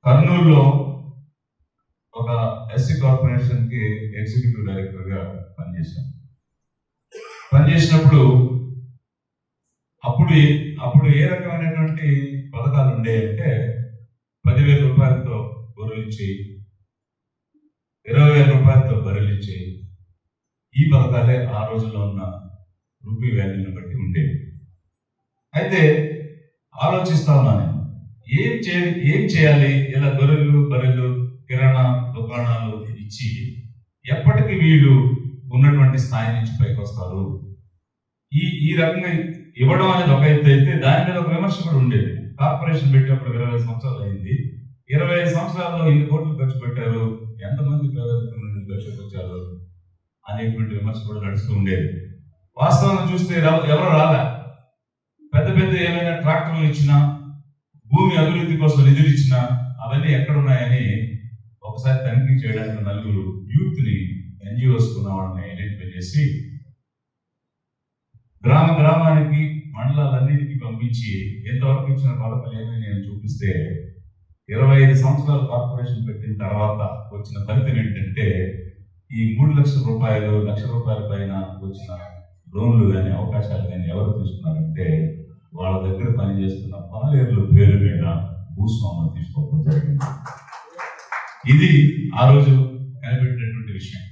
కర్నూలులో ఒక ఎస్సీ కార్పొరేషన్కి ఎగ్జిక్యూటివ్ డైరెక్టర్గా పనిచేసినప్పుడు అప్పుడు ఏ రకమైనటువంటి పథకాలు ఉండేయంటే 10,000 రూపాయలతో గొర్రెలు ఇచ్చేయి, 20,000 రూపాయలతో బర్రెలు ఇచ్చేయి. ఈ పథకాలే ఆ రోజుల్లో ఉన్న రూపీ వాల్యూని బట్టి ఉండేవి. అయితే ఆలోచిస్తా ఉన్నా నేను, ఏం చేయాలి? ఇలా గొర్రెలు బర్రెలు కిరాణా దుకాణాలు ఇచ్చి ఎప్పటికీ వీళ్ళు ఉన్నటువంటి స్థాయి నుంచి పైకి వస్తారు. ఈ రకంగా ఇవ్వడం అనేది ఒక ఎత్తు అయితే దాని మీద ఒక విమర్శ కూడా ఉండేది. కార్పొరేషన్ పెట్టినప్పుడు 20 సంవత్సరాలు అయింది, 25 సంవత్సరాల్లో ఇన్ని కోట్లు ఖర్చు పెట్టారు, ఎంతమంది పేదరికం ఖర్చు అనేటువంటి విమర్శ కూడా నడుస్తూ ఉండేది. వాస్తవాన్ని చూస్తే ఎవరు రాలే. పెద్ద ఏమైనా ట్రాక్టర్లు ఇచ్చినా, భూమి అభివృద్ధి కోసం నిధులు ఇచ్చినా అవన్నీ ఎక్కడున్నాయని ఒకసారి తనిఖీ చేయడానికి నలుగురు యూత్ని NGOs ఉన్న వాళ్ళని ఐడెంటిఫై చేసి గ్రామానికి మండలాలన్నిటికీ పంపించి ఎంతవరకు ఇచ్చిన పథకాలు ఏమైనా నేను చూపిస్తే 25 సంవత్సరాలు కార్పొరేషన్ పెట్టిన తర్వాత వచ్చిన ఫలితం ఏంటంటే ఈ 3 లక్షల రూపాయలు, 1 లక్ష రూపాయల పైన వచ్చిన లోన్లు కానీ అవకాశాలు కానీ ఎవరు తీసుకున్నారంటే వాళ్ళ దగ్గర పనిచేస్తున్న పాలేరుల పేరు మీద భూస్వాములు తీసుకోవడం జరిగింది. ఇది ఆ రోజు కనిపెట్టినటువంటి విషయం.